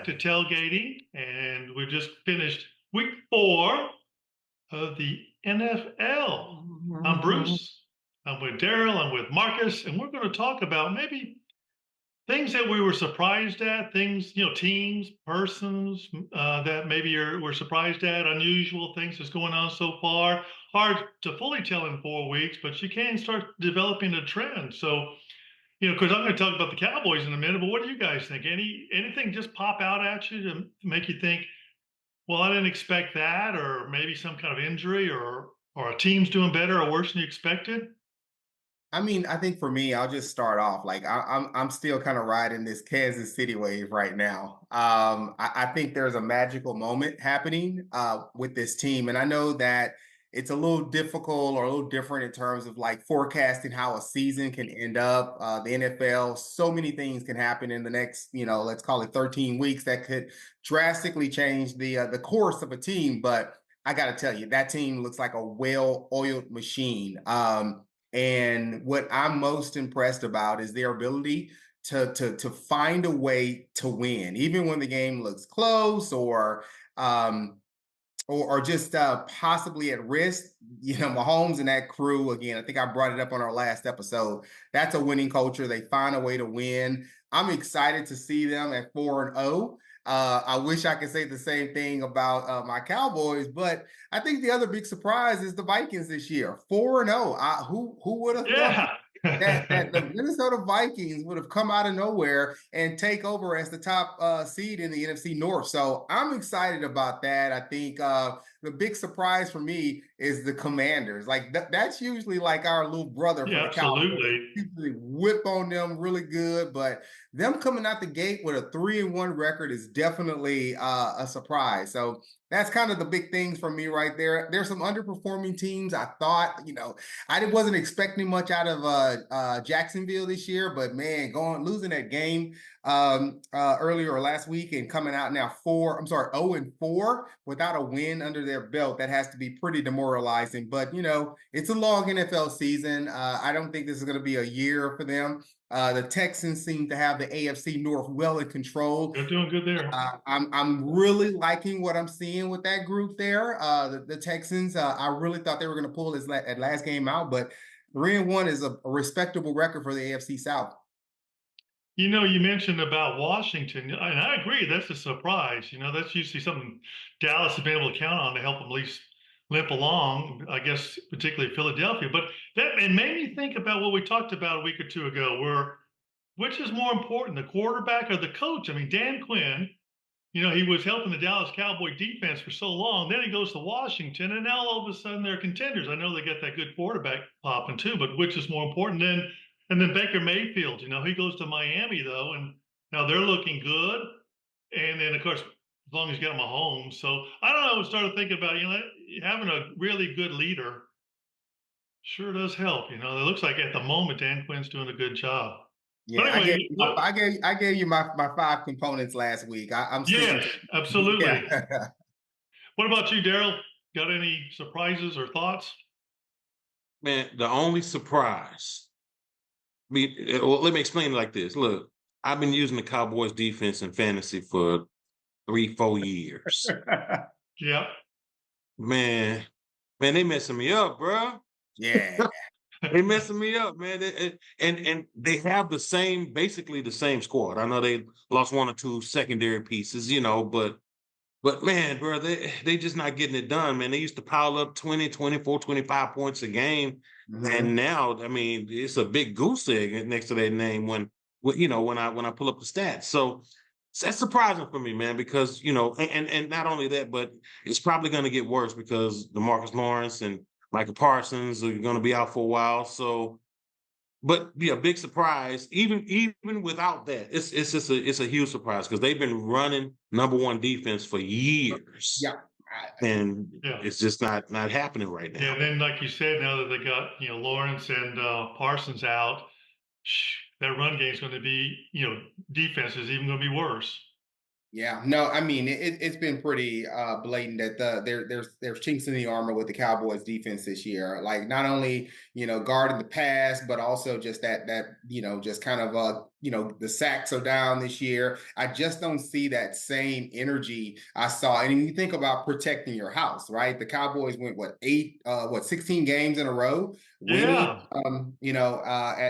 back to tailgating, and we just finished week 4 of the NFL. I'm Bruce. I'm with Daryl. I'm with Marcus, and we're going to talk about maybe things that we were surprised at, things, teams, persons that maybe we're surprised at, unusual things that's going on so far. Hard to fully tell in 4 weeks, but you can start developing a trend. So, because I'm going to talk about the Cowboys in a minute, but what do you guys think? Anything just pop out at you to make you think, well, I didn't expect that, or maybe some kind of injury, or a team's doing better or worse than you expected? I mean, I think for me, I'll just start off. Like I'm still kind of riding this Kansas City wave right now. I think there's a magical moment happening with this team, and I know that it's a little difficult or a little different in terms of like forecasting how a season can end up. The NFL, so many things can happen in the next, let's call it 13 weeks that could drastically change the course of a team. But I got to tell you, that team looks like a well-oiled machine. And what I'm most impressed about is their ability to find a way to win, even when the game looks close um, or just possibly at risk. Mahomes and that crew again. I think I brought it up on our last episode. That's a winning culture. They find a way to win. I'm excited to see them at 4-0. I wish I could say the same thing about my Cowboys, but I think the other big surprise is the Vikings this year, 4-0. Who would have thought Yeah. that the Minnesota Vikings would have come out of nowhere and take over as the top seed in the NFC North. So I'm excited about that. I think the big surprise for me is the Commanders. Like that's usually like our little brother for Yeah, the Cowboys. absolutely. Usually whip on them really good, but them coming out the gate with a 3-1 record is definitely a surprise. So that's kind of the big things for me right there. There's some underperforming teams. I thought, I wasn't expecting much out of Jacksonville this year, but man, losing that game earlier or last week and coming out now 0-4 without a win under their belt, that has to be pretty demoralizing. But it's a long NFL season. I don't think this is going to be a year for them. The Texans seem to have the AFC North well in control. They're doing good there. I'm really liking what I'm seeing with that group there. The Texans, I really thought they were going to pull this at last game out, but 3-1 is a respectable record for the AFC South. You mentioned about Washington, and I agree. That's a surprise. That's usually something Dallas has been able to count on to help them at least limp along. I guess particularly Philadelphia. But that it made me think about what we talked about a week or two ago, where which is more important, the quarterback or the coach? I mean, Dan Quinn. He was helping the Dallas Cowboy defense for so long. Then he goes to Washington, and now all of a sudden they're contenders. I know they got that good quarterback popping too, but which is more important? And then Baker Mayfield, he goes to Miami though, and now they're looking good. And then of course, as long as you got Mahomes, so I don't know. I started thinking about having a really good leader sure does help. It looks like at the moment Dan Quinn's doing a good job. But Yeah, anyway, I gave you my five components last week. I'm sticking yes, to absolutely. yeah. What about you, Daryl? Got any surprises or thoughts? Man, the only surprise. Well, let me explain it like this. Look, I've been using the Cowboys defense in fantasy for 3, 4 years. Yeah. Man, they messing me up, bro. Yeah. They messing me up, man. And they have basically the same squad. I know they lost one or two secondary pieces, but man, bro, they just not getting it done, man. They used to pile up 20, 24, 25 points a game. Mhm. And now, I mean, it's a big goose egg next to their name when I pull up the stats. So that's surprising for me, man, because and not only that, but it's probably going to get worse because DeMarcus Lawrence and Michael Parsons are going to be out for a while. So, but yeah, big surprise. Even without that, it's a huge surprise because they've been running number one defense for years, Yeah. and Yeah. it's just not happening right Yeah. now. And then, like you said, now that they got, Lawrence and Parsons out, that run game is going to be, defense is even going to be worse. Yeah, no, I mean it's been pretty blatant that there's chinks in the armor with the Cowboys defense this year. Like not only guarding the pass, but also just that just kind of the sacks are down this year. I just don't see that same energy I saw. And you think about protecting your house, right? The Cowboys went what 16 games in a row winning, Yeah.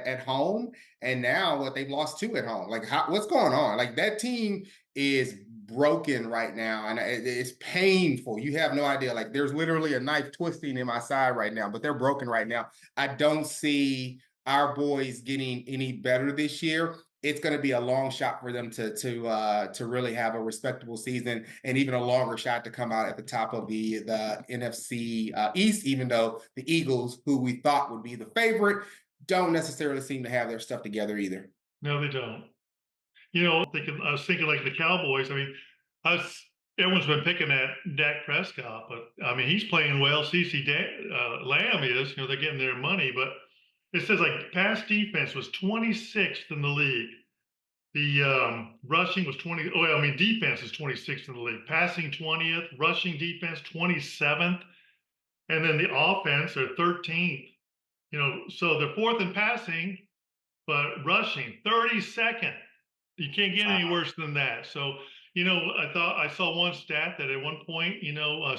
at home, and now what they've lost two at home. Like what's going on? Like that team is broken right now, and it's painful. You have no idea. Like there's literally a knife twisting in my side right now, but they're broken right now. I don't see our boys getting any better this year. It's going to be a long shot for them to really have a respectable season, and even a longer shot to come out at the top of the NFC East. Even though the Eagles, who we thought would be the favorite, don't necessarily seem to have their stuff together either. No, they don't. I was thinking like the Cowboys. I mean, I was, everyone's been picking at Dak Prescott, but I mean, he's playing well. Lamb is, they're getting their money, but it says like pass defense was 26th in the league. The rushing was 20. Oh, I mean, defense is 26th in the league. Passing 20th, rushing defense 27th, and then the offense are 13th. So they're fourth in passing, but rushing 32nd. You can't get any worse than that. So, I saw one stat that at one point,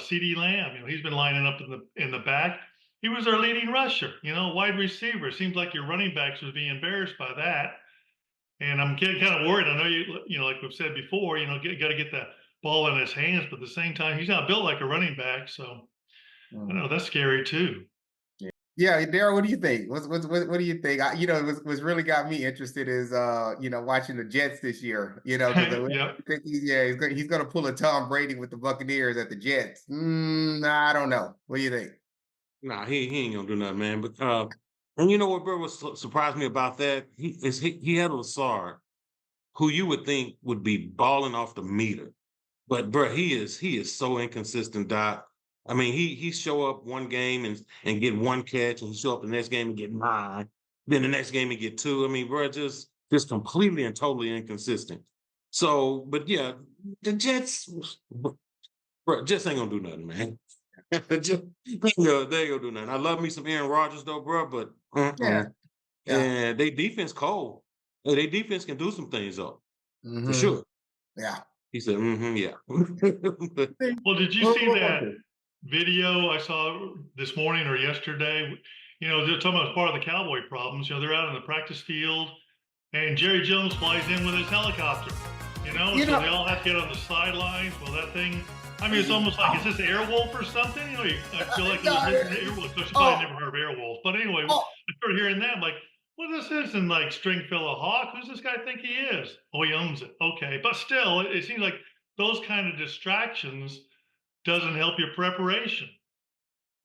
CD Lamb, he's been lining up in the back. He was our leading rusher, wide receiver. Seems like your running backs would be embarrassed by that. And I'm getting kind of worried. I know like we've said before, got to get the ball in his hands, but at the same time, he's not built like a running back. So I know that's scary too. Yeah, Daryl, what do you think? What do you think? What's really got me interested is watching the Jets this year. Because Yep. he's gonna pull a Tom Brady with the Buccaneers at the Jets. I don't know. What do you think? Nah, he ain't gonna do nothing, man. But and you know what, bro, surprised me about that? He had Lazard, who you would think would be balling off the meter. But bro, he is so inconsistent, Doc. I mean, he show up one game and get one catch, and he show up the next game and get nine. Then the next game he get two. I mean, bro, just completely and totally inconsistent. So, but yeah, the Jets, bro, Jets ain't gonna do nothing, man. Just, they ain't gonna do nothing. I love me some Aaron Rodgers though, bro, but Yeah, yeah, and they defense cold. They defense can do some things though, for hmm sure. yeah. He said, yeah. Well, did you see that video I saw this morning or yesterday? They're talking about part of the Cowboy problems. They're out in the practice field, and Jerry Jones flies in with his helicopter. You So know, they all have to get on the sidelines. Well, that thing. I mean, it's almost like, is this Airwolf or something? I feel like it was written Airwolf. So she probably never heard of Airwolf. But anyway, oh, I started hearing that. I'm like, what is this? And like Stringfellow Hawk, who's this guy think he is? Oh, he owns it. Okay. But still, it seems like those kind of distractions doesn't help your preparation.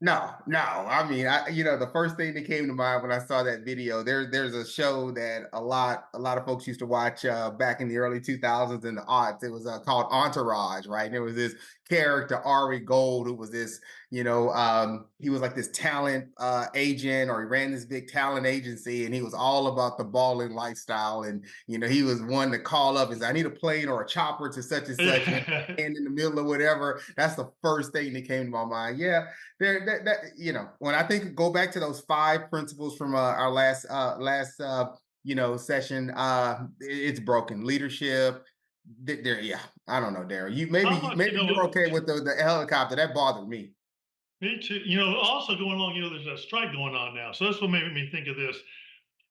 No. I mean, the first thing that came to mind when I saw that video, there's a show that a lot of folks used to watch back in the early 2000s and the aughts. It was called Entourage, right? And there was this character Ari Gold who was this, he was like this talent agent, or he ran this big talent agency, and he was all about the balling lifestyle. And he was one to call up and say, "I need a plane or a chopper to such and such," and in the middle of whatever. That's the first thing that came to my mind. Yeah, when I think go back to those five principles from our last session, it's broken leadership. There, yeah, I don't know, Darren. You How much, maybe you're okay with the helicopter. That bothered me. me too. Also going along, there's a strike going on now. So that's what made me think of this.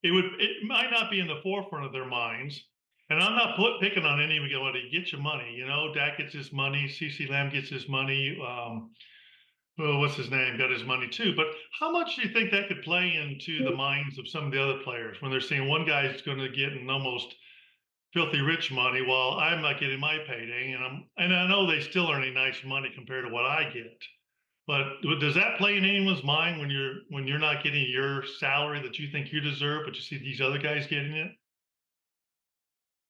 It might not be in the forefront of their minds. And I'm not picking on anybody. Get your money. Dak gets his money. CC Lamb gets his money. Well, what's his name? Got his money too. But how much do you think that could play into the minds of some of the other players when they're seeing one guy's going to get an almost filthy rich money while I'm not getting my payday, and I know they still earning nice money compared to what I get. But does that play in anyone's mind when you're not getting your salary that you think you deserve, but you see these other guys getting it?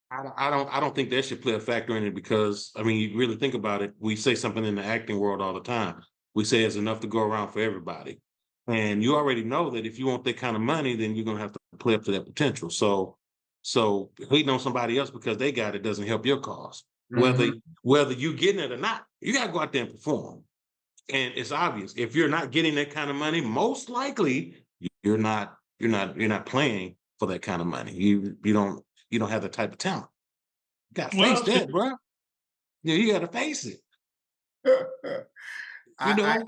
I don't think that should play a factor in it because I mean, you really think about it. We say something in the acting world all the time. We say it's enough to go around for everybody, and you already know that if you want that kind of money, then you're gonna have to play up to that potential. So hating on somebody else because they got it doesn't help your cause. whether Mhm. whether you getting it or not. You got to go out there and perform. And it's obvious if you're not getting that kind of money, most likely you're not playing for that kind of money. You don't have the type of talent. You got to face Well, that, bro. Yeah, you got to face it. You I, know,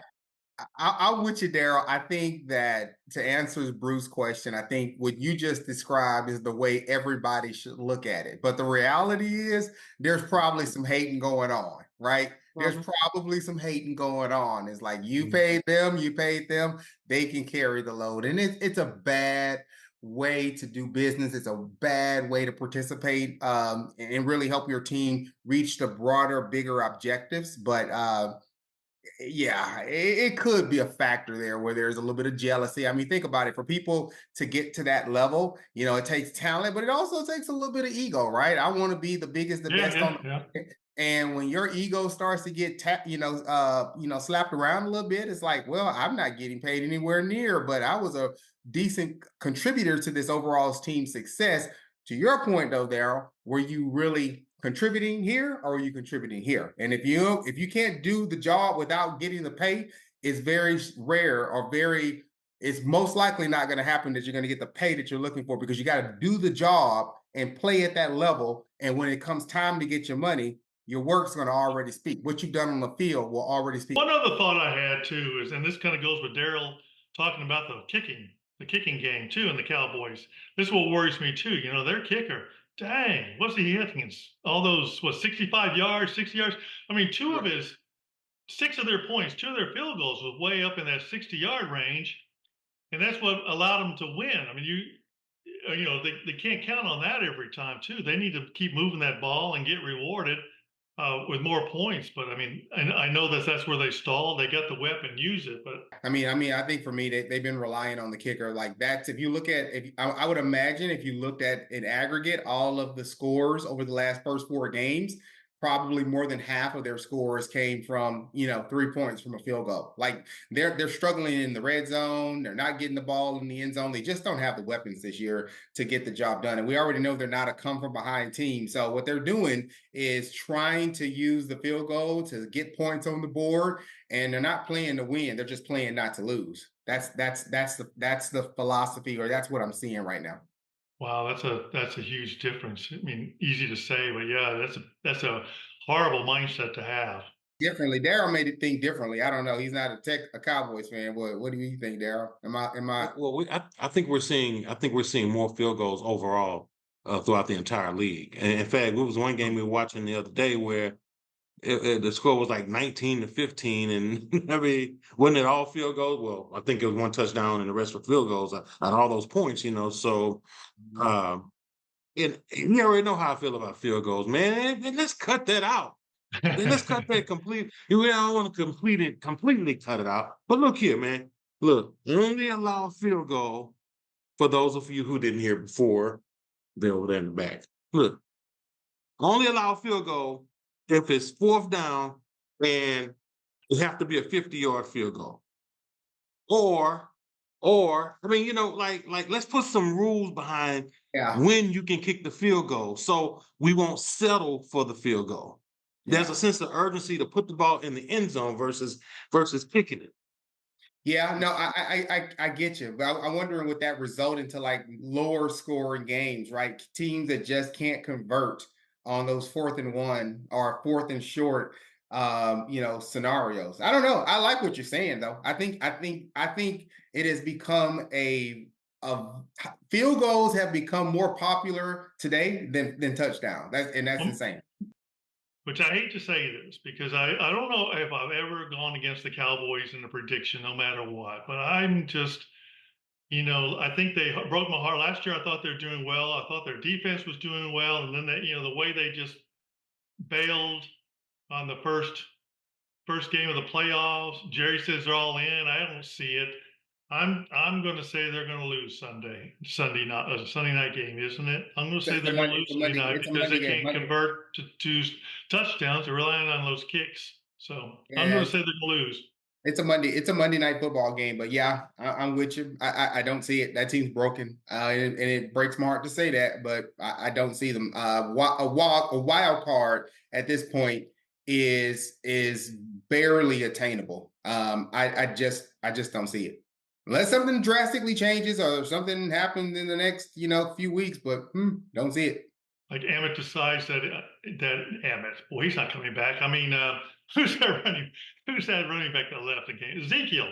I'm with you, Daryl. I think that to answer Bruce's question, I think what you just described is the way everybody should look at it. But the reality is, there's probably some hating going on, right? There's brother. probably some hating going on. It's like Mm. you paid them, they can carry the load. And it's a bad way to do business. It's a bad way to participate and really help your team reach the broader, bigger objectives. But yeah, it could be a factor there where there's a little bit of jealousy. I mean, think about it. For people to get to that level, it takes talent, but it also takes a little bit of ego, right? I want to be the biggest, the yeah, best yeah, on yeah. the and when your ego starts to get slapped around a little bit, it's like, well, I'm not getting paid anywhere near, but I was a decent contributor to this overall team success. To your point, though, Daryl, were you really contributing here or are you contributing here? And if you can't do the job without getting the pay, it's very rare or very it's most likely not going to happen that you're going to get the pay that you're looking for because you got to do the job and play at that level. And when it comes time to get your money, your work's going to already speak. What you've done on the field will already speak. One other thought I had too is, and this kind of goes with Daryl talking about the kicking game too, and the Cowboys. This is what worries me too. You know, their kicker, dang, what's he hitting? All those 65 yards, 60 yards. I mean, six of their points, two of their field goals was way up in that 60-yard range, and that's what allowed them to win. I mean, they can't count on that every time too. They need to keep moving that ball and get rewarded with more points. But I mean, I know that's where they stall. They got the weapon, use it. But I think for me, they've been relying on the kicker. Like that's if you look at, if I would imagine if you looked at in aggregate all of the scores over the last first four games, probably more than half of their scores came from 3 points from a field goal. Like they're struggling in the red zone. They're not getting the ball in the end zone. They just don't have the weapons this year to get the job done. And we already know they're not a come from behind team. So what they're doing is trying to use the field goal to get points on the board, and they're not playing to win. They're just playing not to lose. That's the philosophy, or that's what I'm seeing right now. wow, that's a huge difference. I mean, easy to say, but yeah, that's a horrible mindset to have. Differently, Daryl made it think differently. I don't know. He's not a Cowboys fan. What do you think, Daryl? Am I? Well, I think we're seeing more field goals overall throughout the entire league. And in fact, it was one game we were watching the other day where the score was like 19-15, and I mean, wasn't it all field goals? Well, I think it was one touchdown and the rest were field goals at all those points. So, um, and you already know how I feel about field goals, man. And let's cut that out. Let's cut that complete. I don't want to completely cut it out. But look here, man. Look, only allow a field goal for those of you who didn't hear before. They're over there in the back. Look, only allow a field goal if it's fourth down and it have to be a 50-yard field goal. Or I mean, like let's put some rules behind Yeah, when you can kick the field goal so we won't settle for the field goal. There's yeah. a sense of urgency to put the ball in the end zone versus kicking it. Yeah, no, I get you, but I'm wondering would that result into like lower scoring games, right? Teams that just can't convert on those fourth and one or fourth and short, scenarios. I don't know. I like what you're saying though. I think it has become a field goals have become more popular today than touchdown. That's Um, insane. which I hate to say this because I don't know if I've ever gone against the Cowboys in a prediction, no matter what. But I'm just, I think they broke my heart last year. I thought they're doing well. I thought their defense was doing well, and then the way they just bailed on the first game of the playoffs. Jerry says they're all in. I don't see it. I'm going to say they're going to lose Sunday night, Sunday night game, isn't it? I'm going to say It's a they're going to Monday. lose Sunday night It's a because they Monday game. can't convert to touchdowns. They're relying on those kicks. So I'm going Yeah, to say they're going to lose. It's a Monday night football game, but yeah, I'm with you. I don't see it. That team's broken, and it breaks my heart to say that, but I don't see them. A wild card at this point is barely attainable. I just don't see it unless something drastically changes or something happens in the next few weeks. But don't see it. Like Emmett decides that Emmett, well, he's not coming back. I mean, who's that running? Who's that running back that left again? Ezekiel.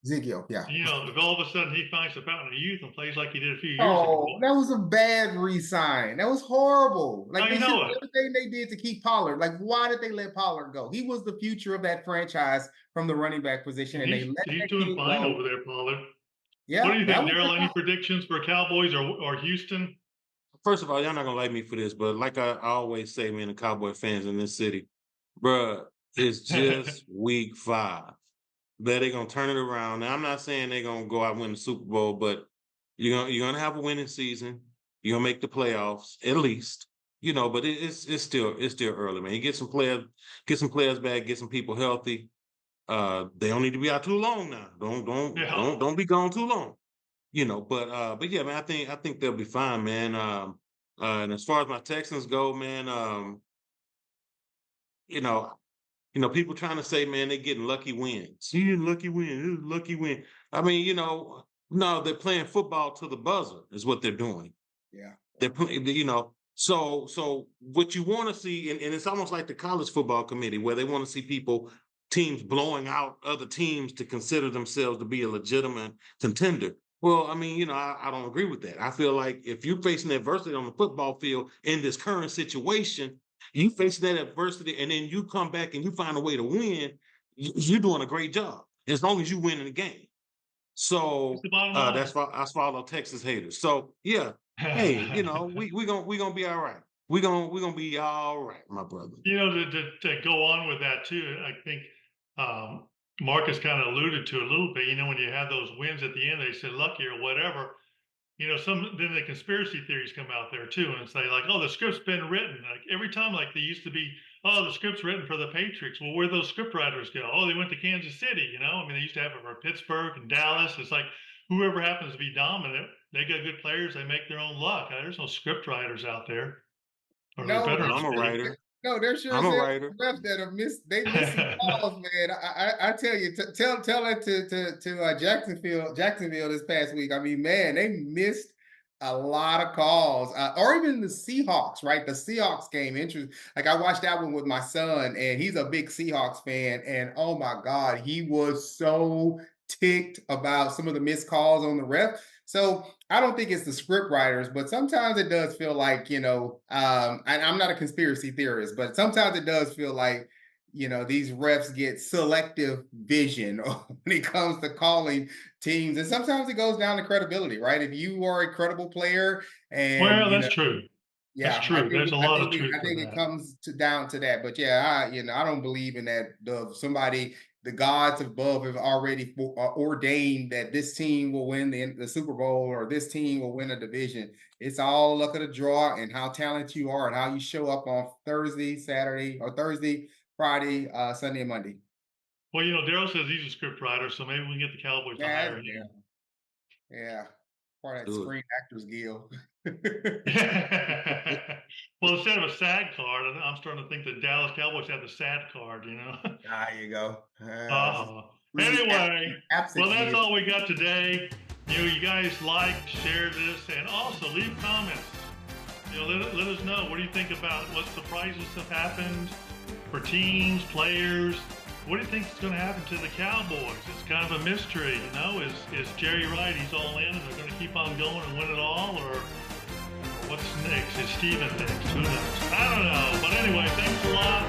Ezekiel, yeah. If all of a sudden he finds the fountain of youth and plays like he did a few years Oh, ago. that was a bad re-sign. That was horrible. Like I know it. everything they did to keep Pollard. Like, why did they let Pollard go? He was the future of that franchise from the running back position, and they let He's that doing kid fine go. over there, Pollard. Yeah. What do you think, Daryl? Any predictions for Cowboys or Houston? First of all, y'all not gonna like me for this, but like I always say, man, the Cowboy fans in this city, bruh, it's just week 5. That they're gonna turn it around. Now, I'm not saying they're gonna go out and win the Super Bowl, but you're gonna have a winning season. You're gonna make the playoffs at least, But it's still early, man. You get some players back, get some people healthy. They don't need to be out too long now. Don't be gone too long. But yeah, man, I think they'll be fine, man. And as far as my Texans go, man, people trying to say, man, they're getting lucky wins. See, lucky win, lucky win. I mean, no, they're playing football to the buzzer is what they're doing. Yeah. They're playing, so what you want to see, and it's almost like the college football committee where they want to see teams blowing out other teams to consider themselves to be a legitimate contender. Well, I mean, I don't agree with that. I feel like if you're facing adversity on the football field in this current situation, you facing that adversity and then you come back and you find a way to win, you're doing a great job as long as you win in the game. So that's why I follow Texas haters. So yeah, hey, we gonna be all right. We gonna be all right, my brother. To go on with that too, I think Marcus kind of alluded to a little bit. When you have those wins at the end, they said lucky or whatever. Then the conspiracy theories come out there too, and say like, oh, the script's been written. Like every time, like they used to be, oh, the script's written for the Patriots. Well, where'd those script writers go? Oh, they went to Kansas City. I mean, they used to have it for Pittsburgh and Dallas. It's like whoever happens to be dominant, they got good players. They make their own luck. There's no script writers out there. No, I'm a writer. No, there's sure refs that have missed. They missed some calls, man. I tell you, tell that to Jacksonville this past week. I mean, man, they missed a lot of calls, or even the Seahawks, right? The Seahawks game, interesting. Like I watched that one with my son, and he's a big Seahawks fan, and oh my God, he was so ticked about some of the missed calls on the ref. So I don't think it's the script writers, but sometimes it does feel like, and I'm not a conspiracy theorist, but sometimes it does feel like, these refs get selective vision when it comes to calling teams. And sometimes it goes down to credibility, right? If you are a credible player and that's true. Yeah, that's true. There's a lot of truth. I think it comes down to that. But yeah, I don't believe in that. The gods above have already ordained that this team will win the Super Bowl or this team will win a division. It's all luck of the draw and how talented you are and how you show up on Thursday, Saturday, or Thursday, Friday, Sunday, and Monday. Well, Daryl says he's a script writer, so maybe we can get the Cowboys to hire him. Yeah. Part of that Screen Actors Guild. Well, instead of a SAG card, I'm starting to think the Dallas Cowboys have the SAD card, There you go. Anyway, well, that's all we got today. You guys like, share this, and also leave comments. Let us know. What do you think about what surprises have happened for teams, players? What do you think is going to happen to the Cowboys? It's kind of a mystery, Is Jerry right? He's all in, and they're going to keep on going and win it all, or what's next? Is Steven next? Who knows? I don't know. But anyway, thanks a lot.